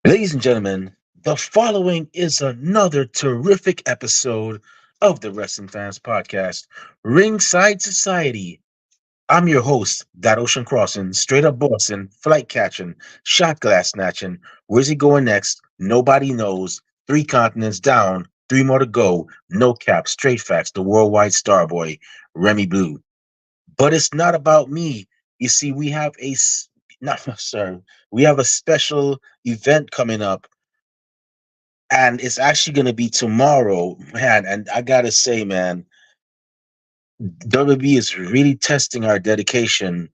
Ladies and gentlemen, the following is another terrific episode of the Wrestling Fans Podcast, Ringside Society. I'm your host, that Ocean Crossing, straight up Boston, flight catching, shot glass snatching. Where's he going next? Nobody knows. Three continents down, three more to go. No cap, straight facts, the worldwide star boy, Remy Blue. But it's not about me. You see, we have not sir, we have a special event coming up, and it's actually going to be tomorrow, man. And I gotta say, man, WWE is really testing our dedication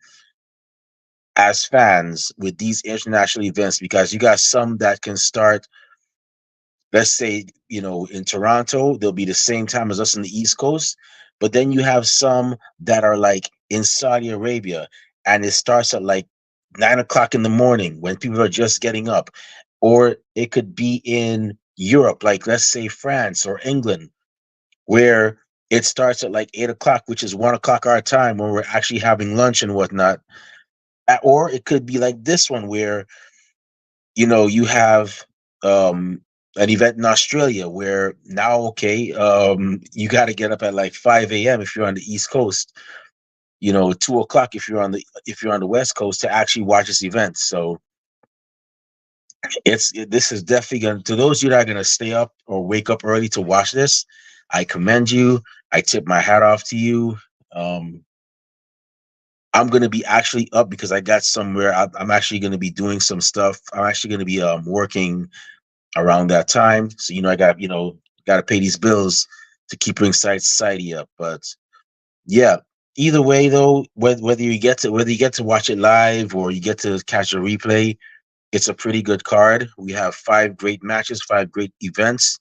as fans with these international events because you got some that can start, let's say, in Toronto, they'll be the same time as us in the East Coast. But then you have some that are like in Saudi Arabia, and it starts at like 9 o'clock in the morning when people are just getting up. Or it could be in Europe, like let's say France or England, where it starts at like 8 o'clock, which is 1 o'clock our time when we're actually having lunch and whatnot. Or it could be like this one where you have um an event in Australia where now, okay, you got to get up at like 5 a.m. if you're on the East Coast, 2 o'clock if you're on the West Coast to actually watch this event. So this is definitely going to those of you that are going to stay up or wake up early to watch this. I commend you. I tip my hat off to you. Um, I'm gonna be actually up because I got somewhere. I'm actually gonna be doing some stuff. I'm actually gonna be working around that time. So I got to pay these bills to keep Ringside Society up. But yeah, either way though, whether you get to watch it live or you get to catch a replay, it's a pretty good card. We have five great matches, five great events.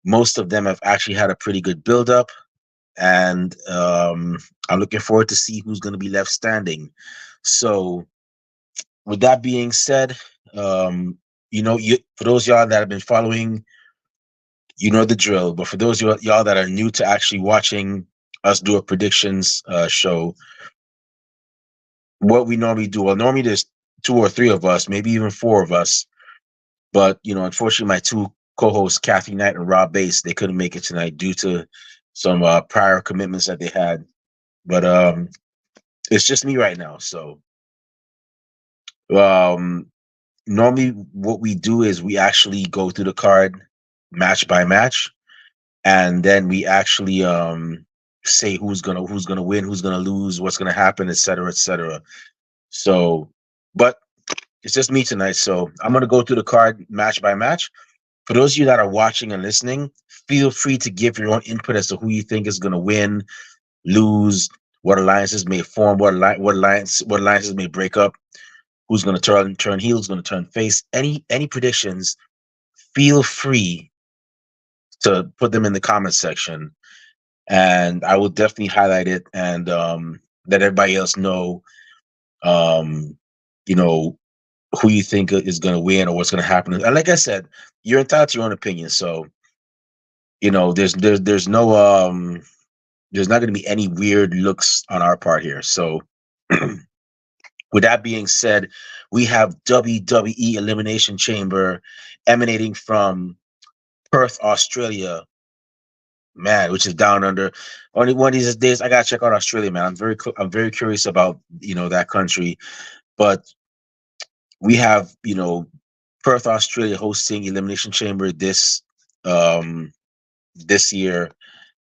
Most of them have actually had a pretty good build up, and I'm looking forward to see who's going to be left standing. So with that being said, for those y'all that have been following, you know the drill. But for those of y'all that are new to actually watching us do a predictions show, what we normally do, well, normally there's two or three of us, maybe even four of us. But unfortunately, my two co-hosts, Kathy Knight and Rob Bass, they couldn't make it tonight due to some prior commitments that they had. But it's just me right now. So um, normally, what we do is we actually go through the card match by match, and then we actually say who's gonna win, who's gonna lose, what's gonna happen, etc., etc. So, but it's just me tonight, so I'm gonna go through the card match by match. For those of you that are watching and listening, feel free to give your own input as to who you think is gonna win, lose, what alliances may form, what alliances may break up, who's gonna turn heel, who's gonna turn face. Any predictions? Feel free to put them in the comment section, and I will definitely highlight it and let everybody else know, um, you know, who you think is going to win or what's going to happen. And like I said, you're entitled to your own opinion. So there's no there's not going to be any weird looks on our part here. So with that being said, we have WWE Elimination Chamber emanating from Perth, Australia, man, which is down under. Only one of these days, I gotta check out Australia, man. I'm very curious about that country. But we have Perth, Australia, hosting Elimination Chamber um this year,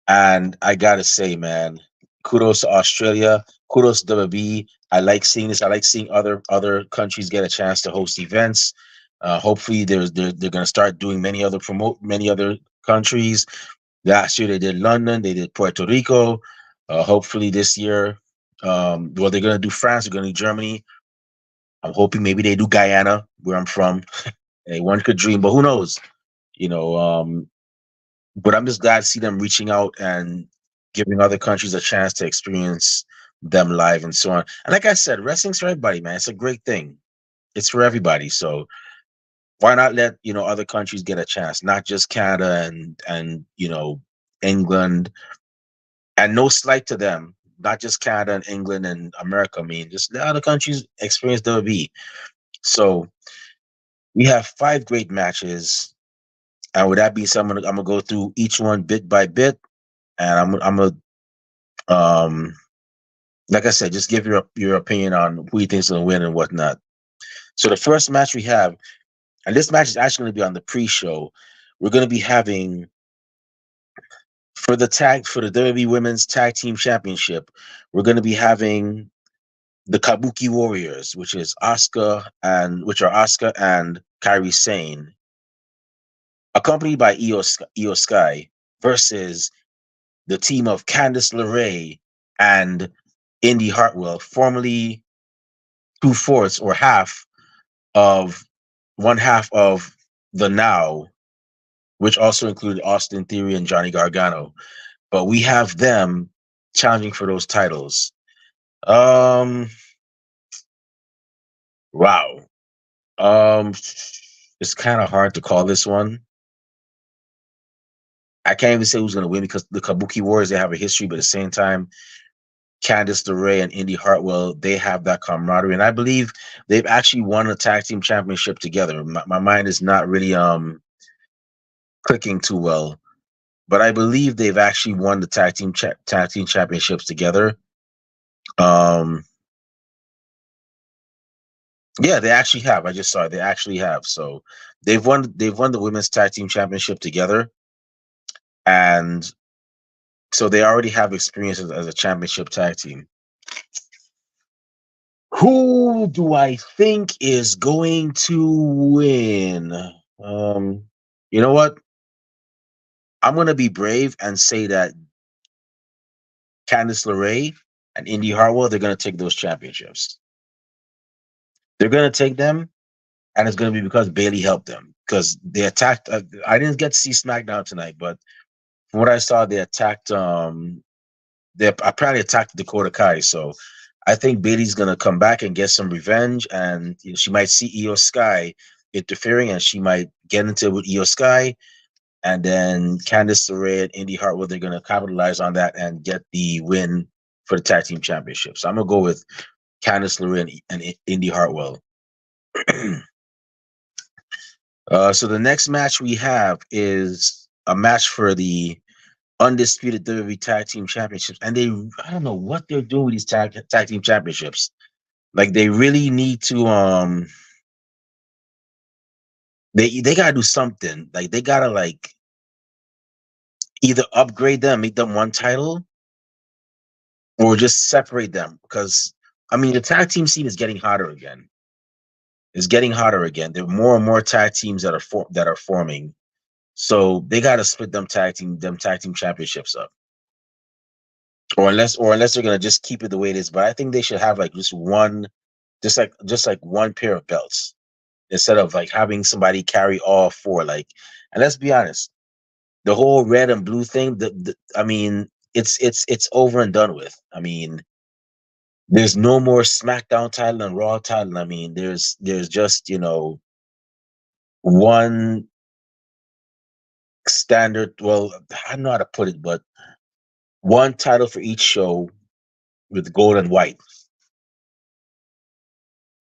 and I gotta say, man, kudos to Australia, kudos to WWE. I like seeing this. I like seeing other countries get a chance to host events. Hopefully, they're gonna start doing many other countries. Last year they did London, they did Puerto Rico. Hopefully this year, well, they're gonna do France, they're gonna do Germany. I'm hoping maybe they do Guyana, where I'm from. Hey, one could dream, but who knows? You know, um, but I'm just glad to see them reaching out and giving other countries a chance to experience them live and so on. And like I said, wrestling's for everybody, man. It's a great thing. It's for everybody. So why not let other countries get a chance, not just Canada and England. And no slight to them, not just Canada and England and America. I mean, just the other countries experience WWE. So We have 5 great matches, and with that being said, I'm gonna go through each one bit by bit, and I'm gonna like I said, just give your opinion on who you think's gonna win and whatnot. So the first match we have, and this match is actually gonna be on the pre-show. We're gonna be having for the WWE Women's Tag Team Championship. We're gonna be having the Kabuki Warriors, which are Asuka and Kairi Sane, accompanied by Io Sky, versus the team of Candice LeRae and Indy Hartwell, formerly two-fourths or of half of the Now, which also included Austin Theory and Johnny Gargano. But we have them challenging for those titles. Um, wow. Um, it's kind of hard to call this one. I can't even say who's going to win because the Kabuki Warriors, they have a history, but at the same time, Candice LeRae and Indy Hartwell, they have that camaraderie. And I believe they've actually won a tag team championship together. My mind is not really clicking too well, but I believe they've actually won the tag team championships together. Um, yeah, they actually have. I just saw it. They actually have. So they've won the women's tag team championship together, and so they already have experience as a championship tag team. Who do I think is going to win? Um, you know what? I'm gonna be brave and say that Candice LeRae and Indy Hartwell, they're gonna take those championships. They're gonna take them, and it's gonna be because Bailey helped them. Because they attacked. I didn't get to see SmackDown tonight, but from what I saw, they attacked. They apparently attacked Dakota Kai. So I think Bailey's gonna come back and get some revenge, and she might see Io Sky interfering, and she might get into it with Io Sky, and then Candice LeRae and Indy Hartwell, they're gonna capitalize on that and get the win for the tag team championship. So I'm gonna go with Candice LeRae and Indy Hartwell. So the next match we have is a match for the undisputed WWE Tag Team Championships, and I don't know what they're doing with these tag team championships. Like they really need to they gotta do something. Like they gotta like either upgrade them, make them one title, or just separate them. Because I mean the tag team scene is getting hotter again. It's getting hotter again. There are more and more tag teams that are forming. So they gotta split them tag team championships up. Or unless they're gonna just keep it the way it is. But I think they should have like just like one pair of belts instead of like having somebody carry all four. Like, and let's be honest, the whole red and blue thing. I mean, it's over and done with. I mean, there's no more SmackDown title and Raw title. I mean, there's just one standard. Well, I don't know how to put it, but one title for each show with gold and white.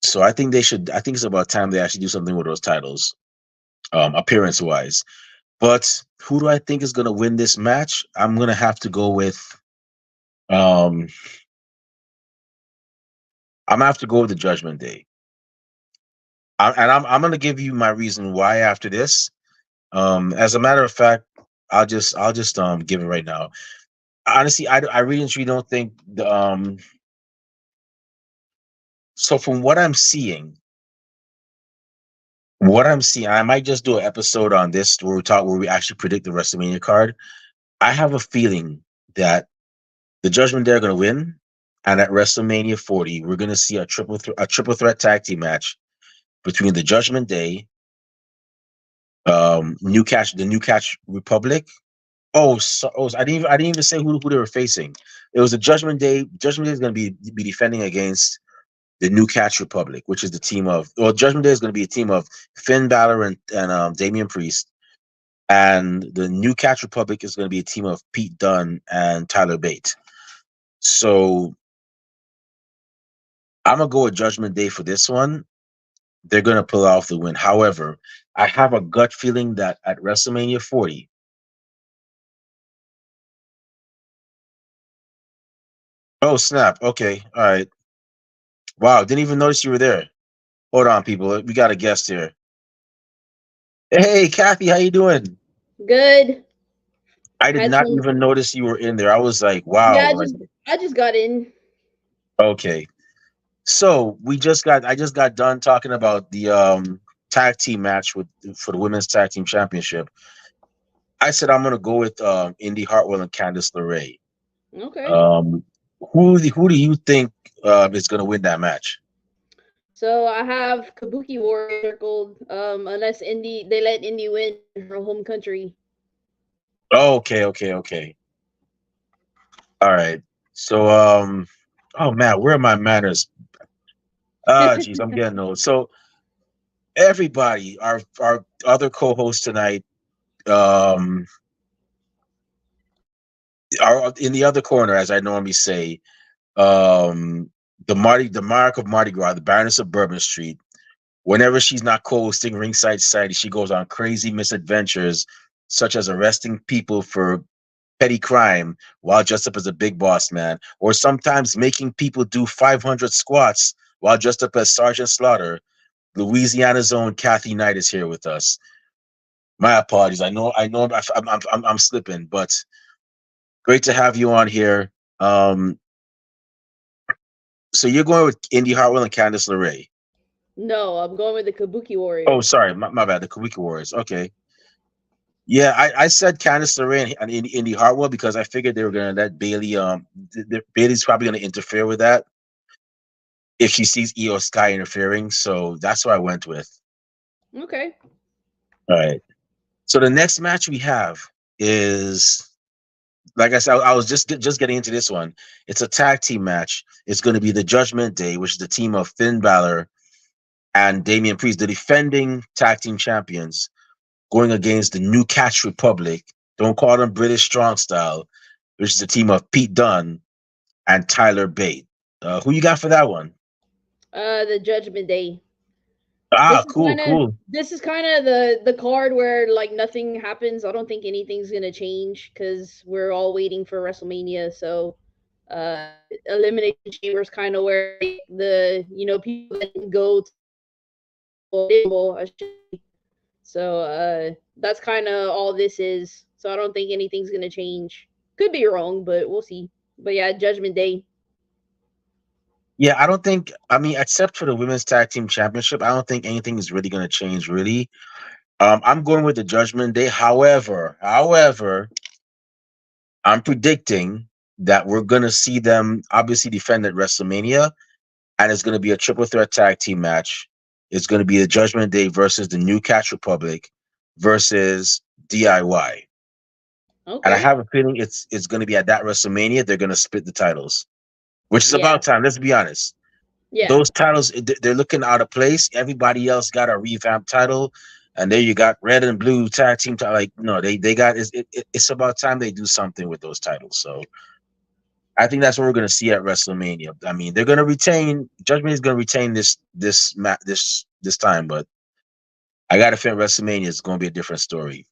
So I think they should. I think it's about time they actually do something with those titles, appearance wise. But who do I think is going to win this match? I'm going to have to go with. Um, I'm gonna have to go with the Judgment Day, I'm going to give you my reason why after this. As a matter of fact, I'll just give it right now. Honestly, I really and truly don't think the So from what I'm seeing, I might just do an episode on this where we actually predict the WrestleMania card. I have a feeling that the Judgment Day are going to win, and at WrestleMania 40, we're going to see a triple threat tag team match between the Judgment Day, the New Catch Republic. I didn't even say who they were facing. It was the Judgment Day. Judgment Day is going to be defending against the New Catch Republic, which is the team of. Well, Judgment Day is going to be a team of Finn Balor and Damian Priest, and the New Catch Republic is going to be a team of Pete Dunne and Tyler Bate. So I'm gonna go with Judgment Day for this one. they're going to pull off the win. However, I have a gut feeling that at WrestleMania 40, oh snap, okay, all right, wow, didn't even notice you were there. Hold on, people, we got a guest here. Hey, Kathy, how you doing? Good. I did Had not some. even notice you were in there. I was like, Yeah, wow, like I just got in. okay. So I just got done talking about the tag team match with for the women's tag team championship. I said I'm gonna go with Indy Hartwell and Candice LeRae. Okay. Um, who do you think is gonna win that match? So I have Kabuki Warrior circled. Unless Indy they let Indy win in her home country. Oh, okay, okay, okay. All right. So oh man, where are my manners? Ah, geez, I'm getting old. So everybody, our other co-host tonight, um, are in the other corner, as I normally say, the Mark of Mardi Gras, the Baroness of Bourbon Street. Whenever she's not co-hosting Ringside Society, she goes on crazy misadventures, such as arresting people for petty crime while dressed up as a big boss man, or sometimes making people do 500 squats while dressed up as Sergeant Slaughter. Louisiana's own Kathy Knight is here with us. My apologies. I know, I'm slipping, but great to have you on here. So you're going with Indy Hartwell and Candice LeRae. No, I'm going with the Kabuki Oh, Warriors. sorry, my bad. The Kawiki Warriors. Okay. Yeah, I said Candice LeRae and Indy Hartwell because I figured they were going to let Bailey. Bailey's probably going to interfere with that if she sees Io Sky interfering. So that's what I went with. Okay. All right. So the next match we have is, like I said, I was just getting into this one. It's a tag team match. It's going to be the Judgment Day, which is the team of Finn Balor and Damian Priest, the defending tag team champions, going against the New Catch Republic. Don't call them British Strong Style, which is a team of Pete Dunne and Tyler Bate. Who you got for that one? The Judgment Day. Ah, cool, cool. This is kind of the card where like nothing happens. I don't think anything's gonna change because we're all waiting for WrestleMania. So, Elimination Chamber is kind of where like the people that didn't go to I should say. So that's kind of all this is. So I don't think anything's gonna change. Could be wrong, but we'll see. But yeah, Judgment Day. Yeah, I don't think. I mean, except for the women's tag team championship, I don't think anything is really going to change. Really, I'm going with the Judgment Day. However, I'm predicting that we're going to see them obviously defend at WrestleMania, and it's going to be a triple threat tag team match. It's going to be the Judgment Day versus the New Catch Republic versus DIY. And I Okay. have a feeling it's going to be at that WrestleMania they're going to split the titles, which is Yeah. about time. Let's be honest. Yeah. Those titles they're looking out of place. Everybody else got a revamped title, and there you got red and blue tag team. Like no, they got it's about time they do something with those titles. So I think that's what we're going to see at WrestleMania. I mean, they're going to retain Judgment is going to retain this time, but I got to think WrestleMania is going to be a different story.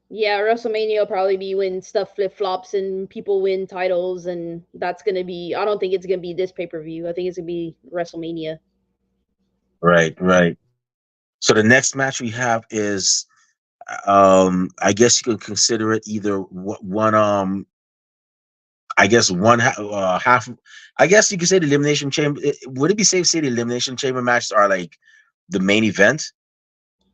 Yeah, WrestleMania will probably be when stuff flip flops and people win titles, and that's gonna be. I don't think it's gonna be this pay per view. I think it's gonna be WrestleMania. Right, right. So the next match we have is, I guess you could consider it either one, I guess half. I guess you could say the elimination chamber. Would it be safe to say the elimination chamber matches are like the main event?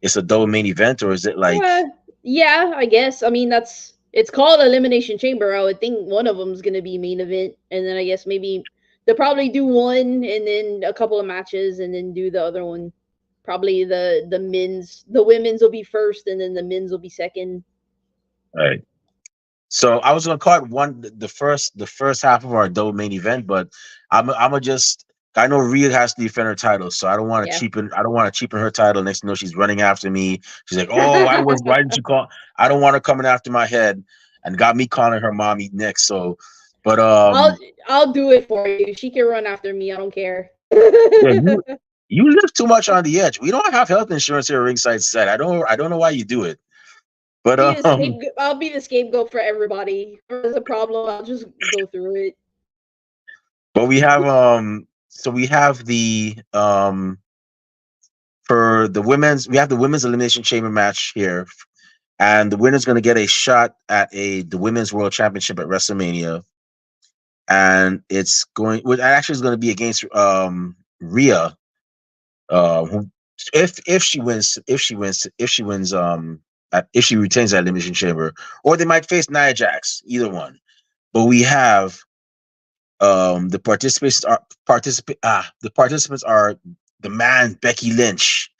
It's a double main event, or is it like Uh, yeah, I guess. I mean, that's it's called Elimination Chamber. I would think one of them's gonna be main event, and then I guess maybe they'll probably do one, and then a couple of matches, and then do the other one. Probably the women's will be first, and then the men's will be second. right? So I was gonna call it the first half of our double main event, but I'm gonna just I know Rhea has to defend her title, so Yeah. I don't want to cheapen her title. Next thing you know, she's running after me. She's like, "Oh, why didn't you call?" I don't want her coming after my head, and got me calling her mommy next. So, but I'll I'll do it for you. She can run after me. I don't care. yeah, You live too much on the edge. We don't have health insurance here at Ringside Set. I don't know why you do it. But I'll be the scapegoat for everybody. If there's a problem, I'll just go through it. but we have so we have the for the women's we have the women's elimination chamber match here, and the winner's going to get a shot at the women's world championship at WrestleMania, and it's going well, actually is going to be against Rhea, who if she retains that elimination chamber, or they might face Nia Jax, either one. But we have the participants are the man Becky Lynch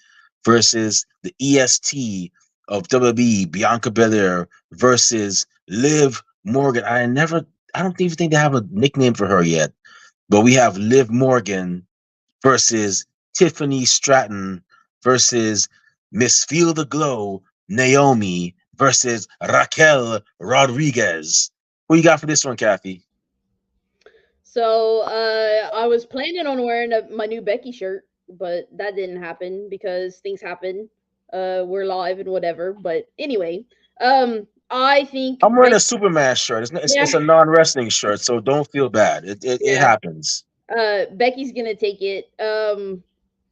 versus the EST of WWE Bianca Belair versus Liv Morgan. I don't even think they have a nickname for her yet, but we have Liv Morgan versus Tiffany Stratton versus Miss Feel the Glow Naomi versus Raquel Rodriguez. What you got for this one, Kathy? So I was planning on wearing my new Becky shirt, but that didn't happen because things happen. We're live and whatever. But anyway, I think I'm wearing a Superman shirt. yeah, It's a non-wrestling shirt, so don't feel bad. It yeah. happens. Becky's gonna take it.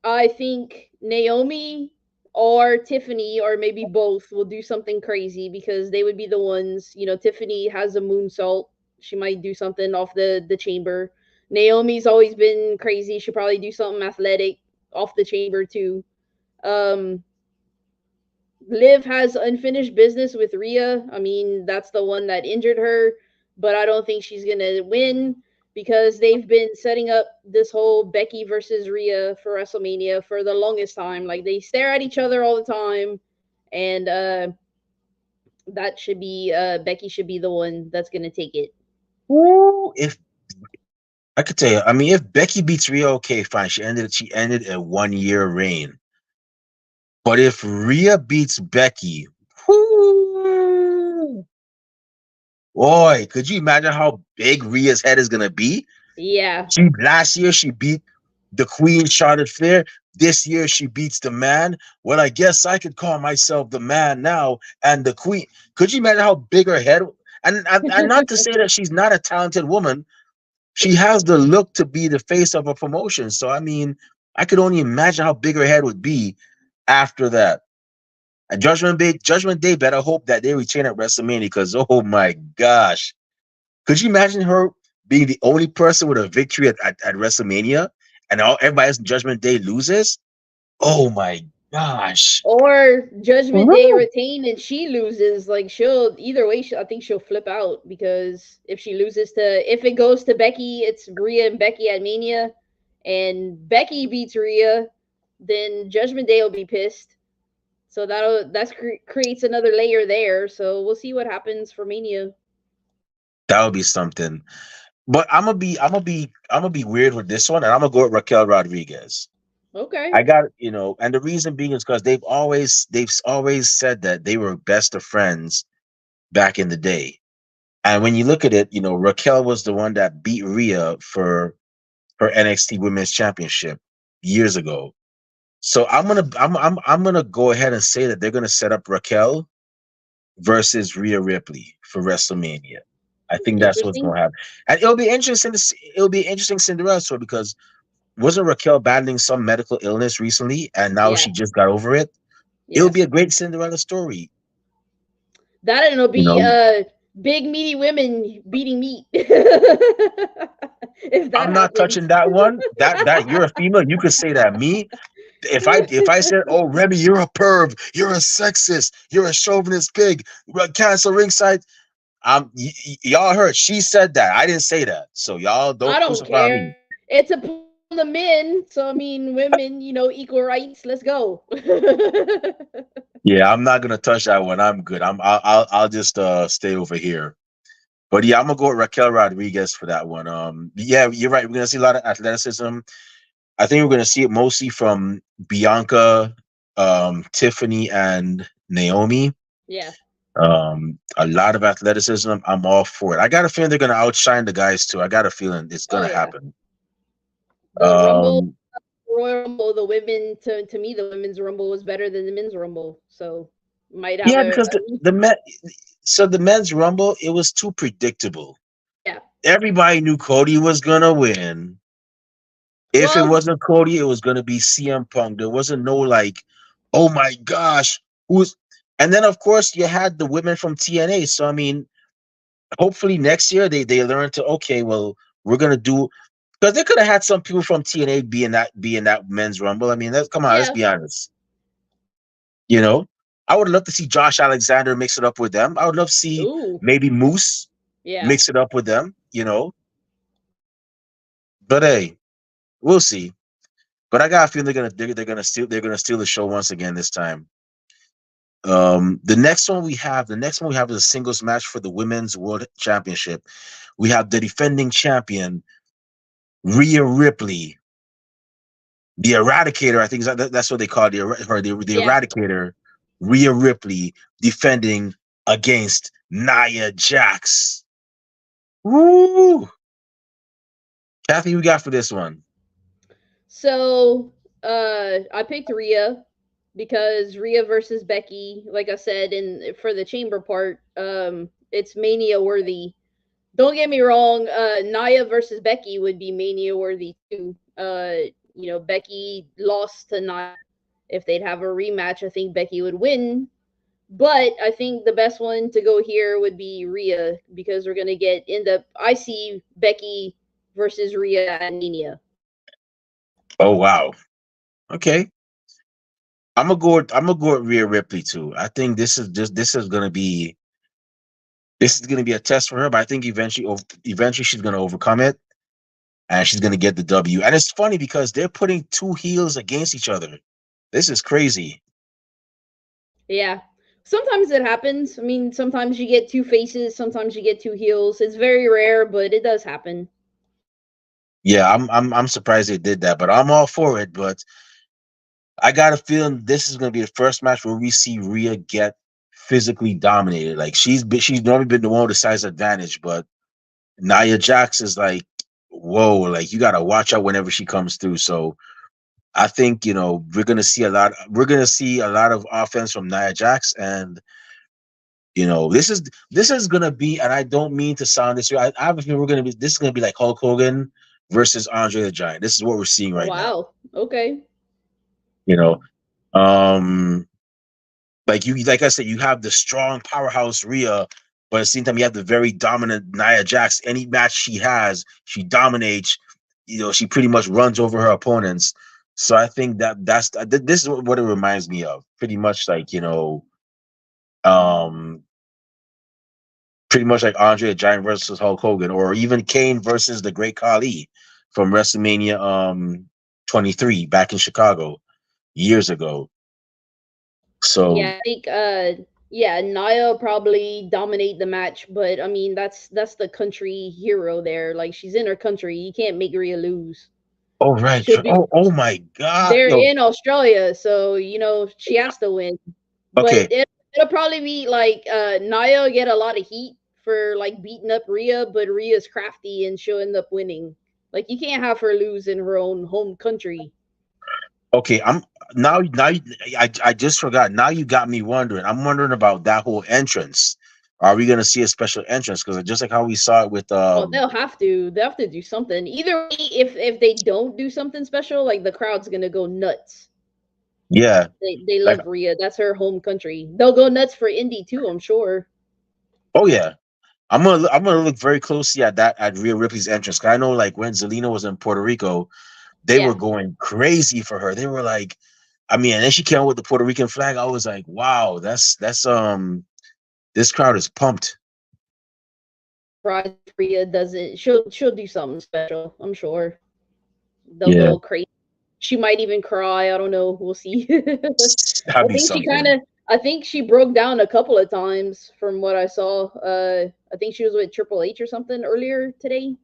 I think Naomi or Tiffany or maybe both will do something crazy because they would be the ones. You know, Tiffany has a moonsault. She might do something off the chamber. Naomi's always been crazy. She'll probably do something athletic off the chamber too. Um, Liv has unfinished business with Rhea. I mean, that's the one that injured her, but I don't think she's gonna win because they've been setting up this whole Becky versus Rhea for WrestleMania for the longest time. Like they stare at each other all the time, and that should be Becky should be the one that's gonna take it. Ooh, if I could tell you, I mean, if Becky beats Rhea, okay, fine. She ended a 1 year reign. But if Rhea beats Becky, whoo, boy, could you imagine how big Rhea's head is gonna be? Yeah. Last year she beat the Queen Charlotte Flair. This year she beats the man. Well, I guess I could call myself the man now and the Queen. Could you imagine how big her head? And not to say that she's not a talented woman. She has the look to be the face of a promotion. So I mean, I could only imagine how big her head would be after that. And Judgment Day better hope that they retain at WrestleMania because oh my gosh. Could you imagine her being the only person with a victory at WrestleMania and everybody else in Judgment Day loses? Oh my gosh. Or Judgment Day Woo. retain and she loses. Like she'll either way. I think she'll flip out because if she loses if it goes to Becky, it's Rhea and Becky at Mania, and Becky beats Rhea, then Judgment Day will be pissed. So creates another layer there. So we'll see what happens for Mania. That would be something. But I'm gonna be weird with this one, and I'm gonna go with Raquel Rodriguez. Okay. I got and the reason being is because they've always said that they were best of friends back in the day. And when you look at it, Raquel was the one that beat Rhea for her NXT Women's Championship years ago. So I'm gonna go ahead and say that they're gonna set up Raquel versus Rhea Ripley for WrestleMania. I think that's what's Interesting. gonna happen, and it'll be interesting to see. It'll be interesting Cinderella story because wasn't Raquel battling some medical illness recently, and now Yeah. she just got over it. It'll Yeah. be a great Cinderella story. That and it'll You be know, big meaty women beating meat. If that I'm not happens. touching that one. That you're a female, you could say that. Me, if I said, "Oh, Remy, you're a perv, you're a sexist, you're a chauvinist pig," cancel ringside. Y'all heard she said that. I didn't say that. So y'all I don't don't crucify care. me. It's a pull on the men, so I mean, women, equal rights. Let's go. Yeah, I'm not gonna touch that one. I'm good. I'll just stay over here. But yeah, I'm gonna go with Raquel Rodriguez for that one. Yeah, you're right. We're gonna see a lot of athleticism. I think we're gonna see it mostly from Bianca, Tiffany, and Naomi. Yeah. A lot of athleticism. I'm all for it. I got a feeling they're gonna outshine the guys too. I got a feeling it's Oh gonna yeah. happen. The Rumble Um, Royal Rumble, the women to me the women's Rumble was better than the men's Rumble. So might have Yeah, a because the men, so the men's rumble, it was too predictable. yeah. Everybody knew Cody was gonna win. If it Well, wasn't Cody, it was gonna be CM Punk. There wasn't no like, oh my gosh, who's? And then of course you had the women from TNA. So I mean, hopefully next year they learn to, okay, well, we're gonna do, because they could have had some people from TNA be in that men's rumble. I mean, that's, come on, let's yeah. be honest. You know, I would love to see Josh Alexander mix it up with them. I would love to see Ooh, maybe Moose yeah. mix it up with them. But hey, we'll see. But I got a feeling they're gonna steal the show once again this time. The next one we have is a singles match for the Women's World Championship. We have the defending champion Rhea Ripley, the Eradicator. I think that's what they call the Yeah. Eradicator, Rhea Ripley, defending against Nia Jax. Woo! Kathy, we got for this one? So I picked Rhea because Rhea versus Becky, like I said, and for the chamber part, it's mania worthy. Don't get me wrong, Nia versus Becky would be mania worthy too. Becky lost to Nia. If they'd have a rematch, I think Becky would win. But I think the best one to go here would be Rhea because we're gonna get in the. I see Becky versus Rhea at Mania. Oh wow. Okay. I'm gonna go with Rhea Ripley too. I think this is gonna be a test for her, but I think eventually she's gonna overcome it and she's gonna get the W. And it's funny because they're putting two heels against each other. This is crazy. Yeah. Sometimes it happens. I mean, sometimes you get two faces, sometimes you get two heels. It's very rare, but it does happen. Yeah, I'm surprised they did that, but I'm all for it. But I got a feeling this is gonna be the first match where we see Rhea get physically dominated. Like she's normally been the one with the size advantage, but Nia Jax is like, whoa, like you gotta watch out whenever she comes through. So I think we're gonna see a lot of offense from Nia Jax, and this is gonna be, and I don't mean to sound this way. I have a feeling this is gonna be like Hulk Hogan versus Andre the Giant. This is what we're seeing right now. Wow. Okay. You know, um, like I said, you have the strong powerhouse Rhea, but at the same time you have the very dominant Nia Jax. Any match she has, she dominates. She pretty much runs over her opponents. So I think this is what it reminds me of. Pretty much like um, pretty much like Andre the Giant versus Hulk Hogan, or even Kane versus the Great Khali from WrestleMania 23 back in Chicago years ago. So Yeah, I think yeah, Nia probably dominate the match, but I mean that's the country hero there. Like she's in her country. You can't make Rhea lose. oh right, She'll be oh my God, they're yo, in Australia, so she has to win. But okay. it'll probably be like Nia get a lot of heat for like beating up Rhea, but Rhea's crafty and she'll end up winning. Like you can't have her lose in her own home country. Okay, I just forgot. Now you got me wondering. I'm wondering about that whole entrance. Are we gonna see a special entrance? Because just like how we saw it with Oh, they'll have to. They'll have to do something. Either way, if they don't do something special, like the crowd's gonna go nuts. yeah, They like, love Rhea. That's her home country. They'll go nuts for Indy too, I'm sure. oh yeah. I'm gonna look very closely at Rhea Ripley's entrance. 'Cause I know like when Zelina was in Puerto Rico, they were Yeah. going crazy for her. They were like, I mean, and then she came out with the Puerto Rican flag. I was like, wow, that's this crowd is pumped. Surprised Rhea doesn't. She'll do something special. I'm sure they'll Yeah, go crazy. She might even cry. I don't know. We'll see. that'd I be think she kind something. of. I think she broke down a couple of times from what I saw. I think she was with Triple H or something earlier today,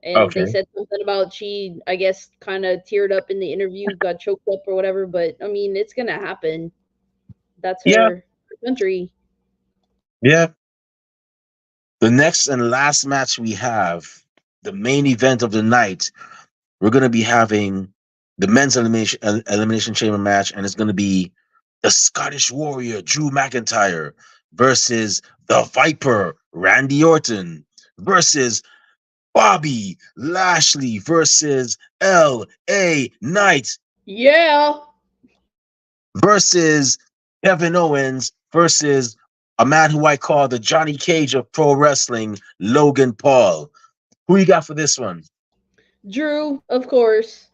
and they Okay. said something about she, I guess, kind of teared up in the interview, got choked up or whatever. But I mean, it's gonna happen. That's Yeah, her country. yeah. The next and last match we have, the main event of the night, we're going to be having the men's elimination chamber match, and it's going to be the Scottish Warrior Drew McIntyre versus the Viper Randy Orton versus Bobby Lashley versus L.A. Knight Yeah. versus Kevin Owens versus a man who I call the Johnny Cage of pro wrestling, Logan Paul. Who you got for this one? Drew, of course.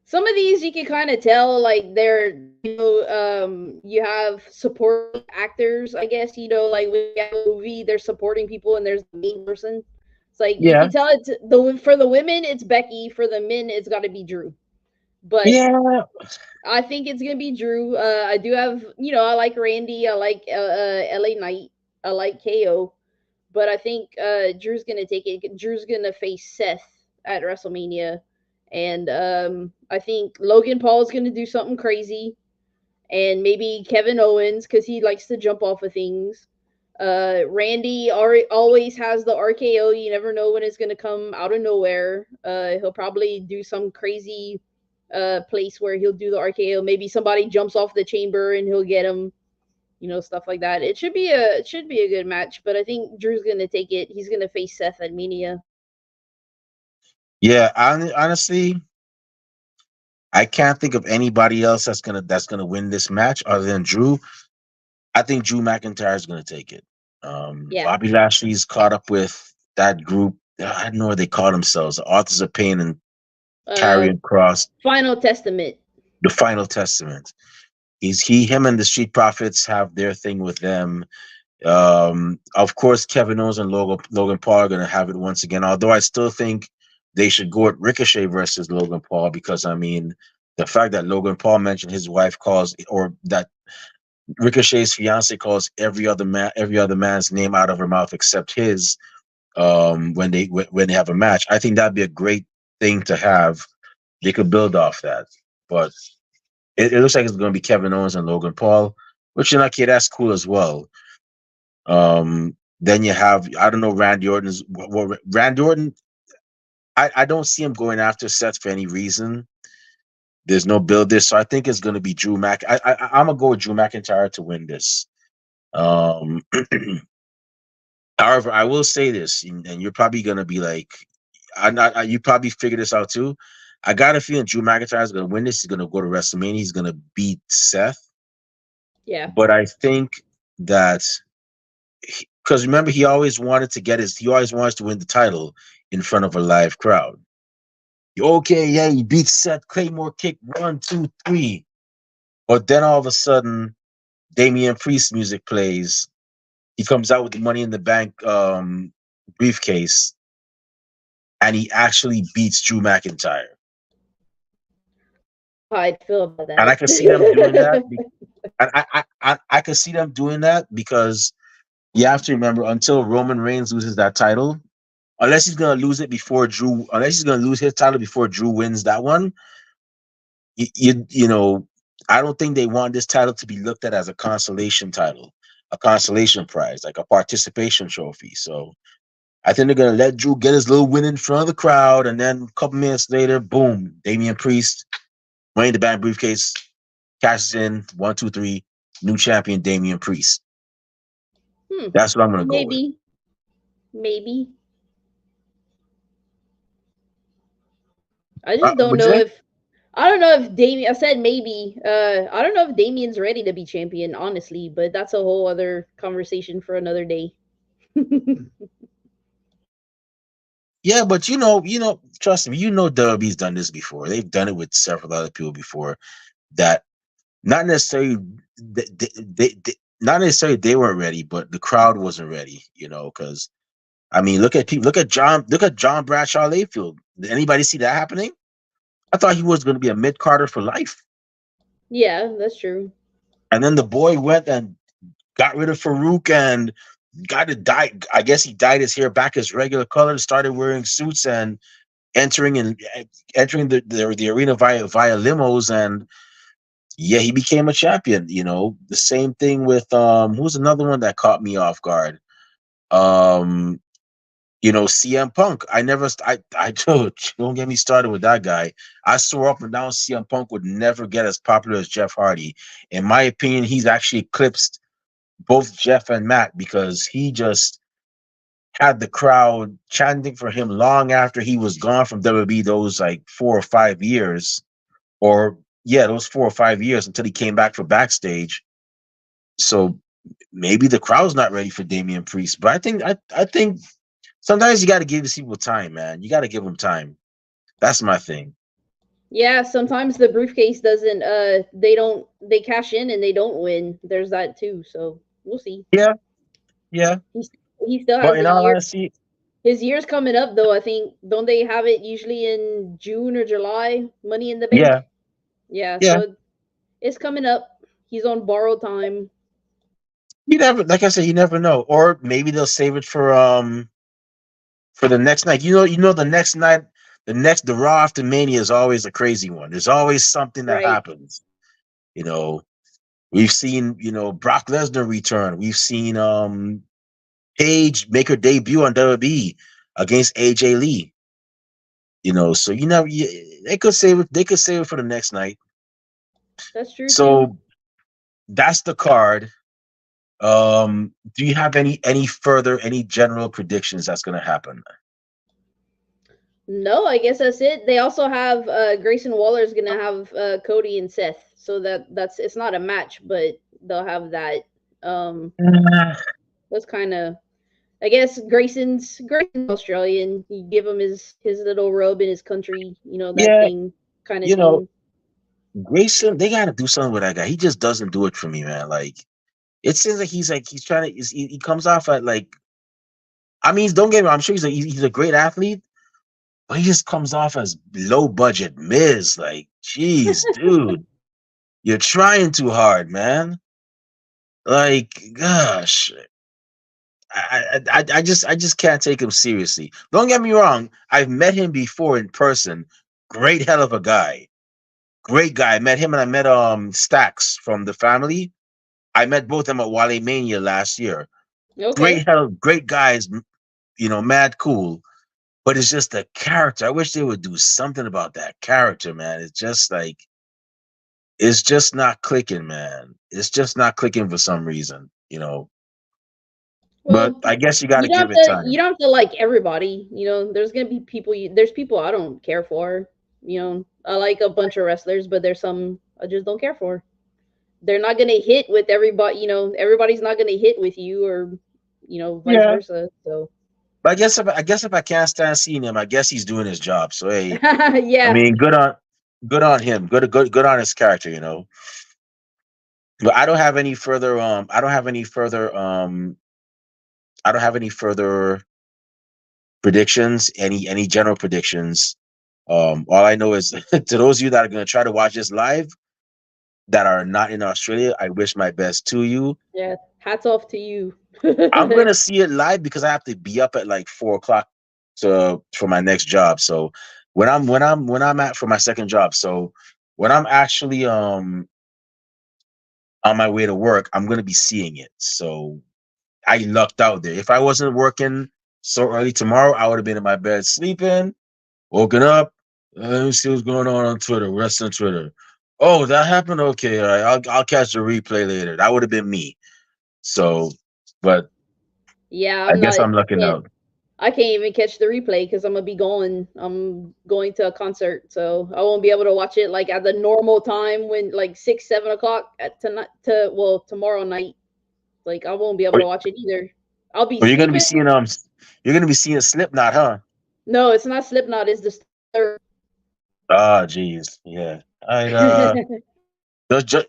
Some of these you can kind of tell, like they're, you have supporting actors, I guess, like when you have a movie, they're supporting people and there's the main person. It's like you Yeah. can tell it's for the women, it's Becky. For the men, it's got to be Drew. But Yeah. I think it's gonna be Drew. I do have, I like Randy. I like LA Knight. I like KO. But I think Drew's gonna take it. Drew's gonna face Seth at WrestleMania, and I think Logan Paul's gonna do something crazy, and maybe Kevin Owens because he likes to jump off of things. Randy always has the RKO. You never know when it's gonna come out of nowhere. He'll probably do some crazy place where he'll do the RKO. Maybe somebody jumps off the chamber and he'll get him, stuff like that. It should be a good match, but I think Drew's gonna take it. He's gonna face Seth at Mania. Yeah. Honestly, I can't think of anybody else that's gonna win this match other than Drew. I think Drew McIntyre is gonna take it. Yeah. Bobby Lashley's caught up with that group. I don't know what they call themselves, the Authors of Pain and Uh, Carrying Cross, Final Testament. the Final Testament. Him and the Street Profits have their thing with them. Of course, Kevin Owens and Logan Paul are gonna have it once again. Although I still think they should go at Ricochet versus Logan Paul because I mean the fact that Logan Paul mentioned his wife calls or that Ricochet's fiance calls every other man's name out of her mouth except his when they have a match. I think that'd be a great thing to have. They could build off that. But it looks like it's gonna be Kevin Owens and Logan Paul, which in okay, that's cool as well. Then you have I don't know Randy Orton's Randy Orton. I don't see him going after Seth for any reason. There's no build this, so I think it's going to be Drew Mac. I'm gonna go with Drew McIntyre to win this. Um, However, I will say this, and you're probably gonna be like, I'm not. You probably figure this out too. I got a feeling Drew McIntyre is gonna win this. He's gonna go to WrestleMania. He's gonna beat Seth. Yeah. But I think that because remember, he always wants to win the title in front of a live crowd. Okay, yeah, he beats Seth Claymore kick 1, 2, 3. But then all of a sudden, Damian Priest music plays. He comes out with the Money in the Bank briefcase, and he actually beats Drew McIntyre. How I'd feel about And I that. can see them doing that. And I can see them doing that because you have to remember until Roman Reigns loses that title, unless he's gonna lose his title before Drew wins that one, you know, I don't think they want this title to be looked at as a consolation title, a consolation prize, like a participation trophy. So I think they're gonna let Drew get his little win in front of the crowd, and then a couple minutes later, boom, Damian Priest, Money in the Bank briefcase, cashes in 1, 2, 3, new champion Damian Priest. Hmm. That's what I'm gonna go with. Maybe. Maybe. I just don't Would you know say? if I don't know if Damien. I said maybe. I don't know if Damien's ready to be champion, honestly. But that's a whole other conversation for another day. Yeah, but trust me, WWE's done this before. They've done it with several other people before. That not necessarily not necessarily they weren't ready, but the crowd wasn't ready. Because I mean, look at John Bradshaw Layfield. Did anybody see that happening? I thought he was going to be a mid Carter for life, Yeah, that's true. and then the boy went and got rid of Farouk and got to dye. I guess he dyed his hair back his regular color, started wearing suits and entering and entering the arena via limos, and yeah, he became a champion. The same thing with who's another one that caught me off guard. Um, CM Punk. I don't get me started with that guy. I swore up and down CM Punk would never get as popular as Jeff Hardy. In my opinion, he's actually eclipsed both Jeff and Matt because he just had the crowd chanting for him long after he was gone from WWE those like 4 or 5 years, or yeah, those 4 or 5 years until he came back for Backstage. So maybe the crowd's not ready for Damian Priest, but I think sometimes you got to give these people time, man. You got to give them time. That's my thing. Yeah, sometimes the briefcase doesn't they cash in and they don't win. There's that too. So we'll see. Yeah, yeah. He's, he still But has in a all year. honesty, His year's coming up though. I think don't they have it usually in June or July? Money in the yeah, Bank. Yeah, yeah. so it's coming up. He's on borrowed time. You never, like I said, you never know. Or maybe they'll save it for the next night. The next night, the Raw after Mania is always a crazy one. There's always something that Right. happens. You know, we've seen Brock Lesnar return. We've seen Paige make her debut on WWE against AJ Lee. So they could save it. They could save it for the next night. That's true too. So that's the card. Do you have any general predictions that's going to happen? No, I guess that's it. They also have Grayson Waller's gonna have Cody and Seth, so that's it's not a match, but they'll have that. Um, that's kind of I guess Grayson's Australian. You give him his little robe in his country, that Yeah, thing kind of you know, thing. Grayson, they got to do something with that guy. He just doesn't do it for me, man. Like, it seems like he's trying to. He comes off at like. I mean, don't get me wrong. I'm sure he's a great athlete, but he just comes off as low budget Miz. Like, jeez, dude, you're trying too hard, man. Like, gosh, I just can't take him seriously. Don't get me wrong. I've met him before in person. Great hell of a guy. Great guy. I met him and I met Stacks from the family. I met both of them at Wale Mania last year. Okay. Great guys, mad cool. But it's just the character. I wish they would do something about that character, man. It's just like it's just not clicking, man. It's just not clicking for some reason. But Well, I guess you got to give it you time. don't have to like everybody. There's gonna be people. There's people I don't care for. I like a bunch of wrestlers, but there's some I just don't care for. They're not gonna hit with everybody. Everybody's not gonna hit with you, or vice Yeah. versa. So But I guess if I can't stand seeing him, I guess he's doing his job. So hey, I yeah, mean, good on him. Good on his character. But I don't have any further predictions, any general predictions. All I know is to those of you that are going to try to watch this live that are not in Australia, I wish my best to you. yeah. Hats off to you. I'm going to see it live because I have to be up at like 4 o'clock for my next job. So when I'm at for my second job, so when I'm actually on my way to work, I'm going to be seeing it. So I lucked out there. If I wasn't working so early tomorrow, I would have been in my bed sleeping. Woken up. Let me see what's going on Twitter. Wrestling Twitter. Oh, that happened. Okay, all right. I'll catch the replay later. That would have been me. So, but Yeah, I I'm guess not. I'm lucking out. I can't even catch the replay because I'm gonna be going. I'm going to a concert, so I won't be able to watch it like at the normal time when like 6, 7 o'clock at tonight. Tomorrow night. Like I won't be able Or, to watch it either. I'll be or you're gonna be sleeping. seeing Slipknot, huh? No, it's not Slipknot. It's the third. Ah, jeez, yeah. I just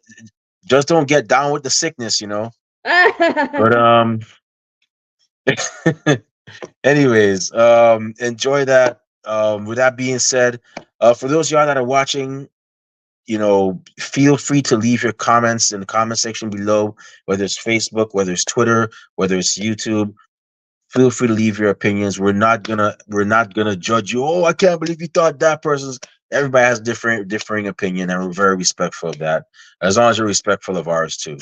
just don't get down with the sickness. But anyways, enjoy that. With that being said, for those of y'all that are watching, feel free to leave your comments in the comment section below, whether it's Facebook, whether it's Twitter, whether it's YouTube. Feel free to leave your opinions. We're not gonna judge you. Oh, I can't believe you thought that person's. Everybody has differing opinion, and we're very respectful of that. As long as you're respectful of ours too.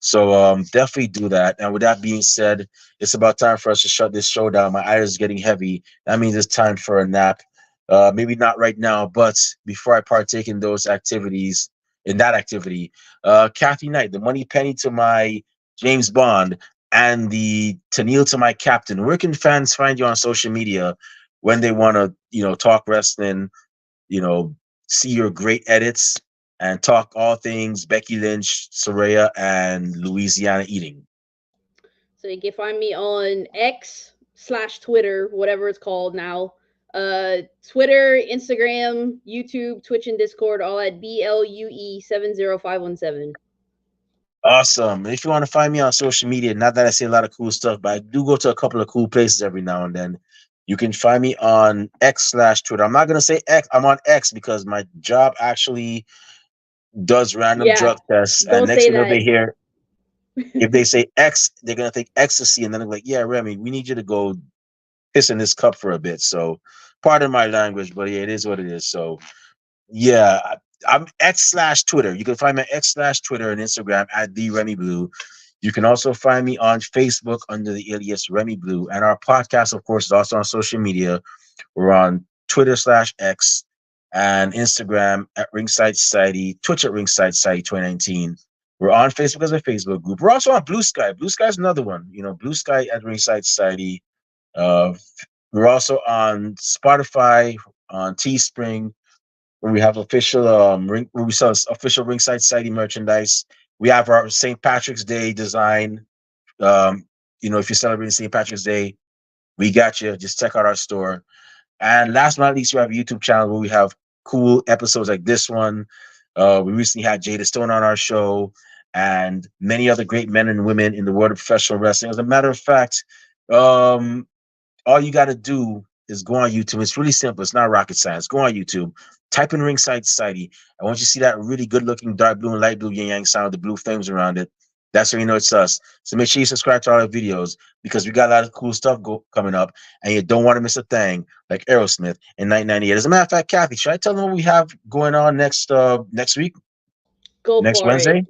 So definitely do that. And with that being said, it's about time for us to shut this show down. My eyes is getting heavy. That means it's time for a nap. Maybe not right now, but before I partake in those activities, in that activity, Kathy Knight, the money penny to my James Bond, and the Tennille to my captain. Where can fans find you on social media when they want to, talk wrestling, you know, see your great edits and talk all things Becky Lynch, Soraya, and Louisiana eating? So you can find me on X/Twitter, whatever it's called now. Twitter, Instagram, YouTube, Twitch, and Discord, all at BLUE70517. Awesome. If you want to find me on social media, not that I say a lot of cool stuff, but I do go to a couple of cool places every now and then. You can find me on X/Twitter. I'm not gonna say X. I'm on X because my job actually does random Yeah, drug tests. And don't next say thing they that. hear, if they say X, they're gonna think ecstasy, and then they're like, "Yeah, Remy, we need you to go piss in this cup for a bit." So, pardon my language, but yeah, it is what it is. So, yeah, I'm X/Twitter. You can find me at X/Twitter and Instagram at the Remy Blue. You can also find me on Facebook under the alias Remy Blue, and our podcast, of course, is also on social media. We're on Twitter/X and Instagram at Ringside Society, Twitch at Ringside Society 2019. We're on Facebook as a Facebook group. We're also on Blue Sky. Blue Sky is another one. Blue Sky at Ringside Society. Uh, we're also on Spotify, on Teespring, where we have official where we sell official Ringside Society merchandise. We have our St. Patrick's Day design. If you're celebrating St. Patrick's Day, we got you. Just check out our store. And last but not least, we have a YouTube channel where we have cool episodes like this one. We recently had Jada Stone on our show and many other great men and women in the world of professional wrestling. As a matter of fact, um, all you got to do is go on YouTube. It's really simple. It's not rocket science. Go on YouTube, type in Ringside Society. And once you see that really good looking dark blue and light blue yin yang sound, the blue flames around it, that's when you know it's us. So make sure you subscribe to all our videos because we got a lot of cool stuff coming up and you don't want to miss a thing like Aerosmith in 1998. As a matter of fact, Kathy, should I tell them what we have going on next week, Go next for it. Wednesday?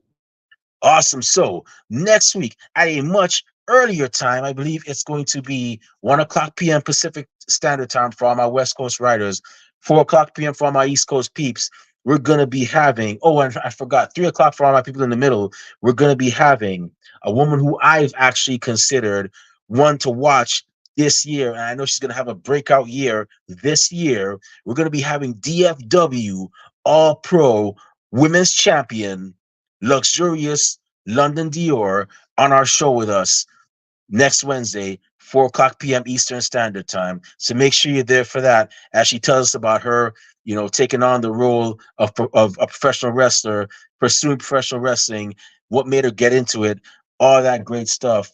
Awesome. So next week at a much earlier time, I believe it's going to be 1 o'clock p.m. Pacific Standard Time for all my West Coast riders, 4 o'clock p.m. for all my East Coast peeps. We're going to be having, oh, and I forgot, 3 o'clock for all my people in the middle. We're going to be having a woman who I've actually considered one to watch this year. And I know she's going to have a breakout year this year. We're going to be having DFW All Pro Women's Champion Luxurious London Dior on our show with us next Wednesday, 4 o'clock p.m. Eastern Standard Time. So make sure you're there for that as she tells us about her, taking on the role of a professional wrestler, pursuing professional wrestling, what made her get into it, all that great stuff.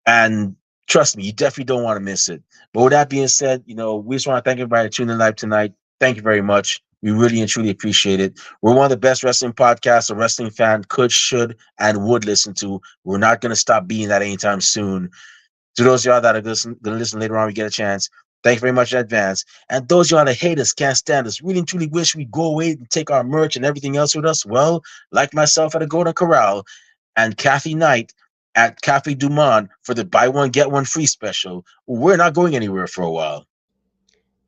And trust me, you definitely don't want to miss it. But with that being said, we just want to thank everybody for tuning in live tonight. Thank you very much. We really and truly appreciate it. We're one of the best wrestling podcasts a wrestling fan could, should, and would listen to. We're not going to stop being that anytime soon. To those of y'all that are going to listen later on, we get a chance. Thank you very much in advance. And those of y'all that hate us, can't stand us, really and truly wish we go away and take our merch and everything else with us. Well, like myself at the Golden Corral and Kathy Knight at Cafe Dumont for the buy one, get one free special, we're not going anywhere for a while.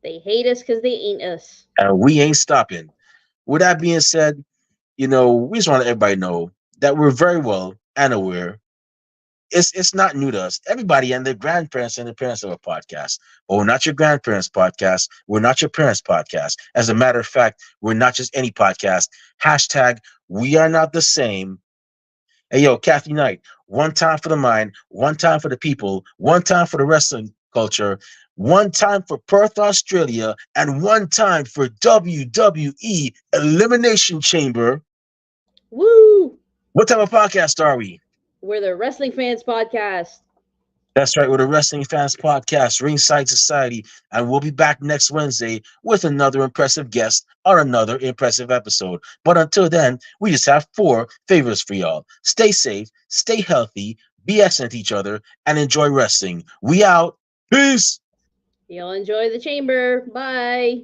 They hate us because they ain't us. And we ain't stopping. With that being said, we just want to let everybody know that we're very well and aware it's not new to us. Everybody and their grandparents and their parents have a podcast. But we're not your grandparents' podcast. We're not your parents' podcast. As a matter of fact, we're not just any podcast. Hashtag we are not the same. Hey, yo, Kathy Knight, one time for the mind, one time for the people, one time for the wrestling culture, one time for Perth, Australia, and one time for WWE Elimination Chamber. Woo! What type of podcast are we? We're the Wrestling Fans Podcast. That's right, with a Wrestling Fans Podcast, Ringside Society, and we'll be back next Wednesday with another impressive guest on another impressive episode. But until then, we just have 4 favors for y'all. Stay safe, stay healthy, be excellent to each other, and enjoy wrestling. We out. Peace. Y'all enjoy the chamber. Bye.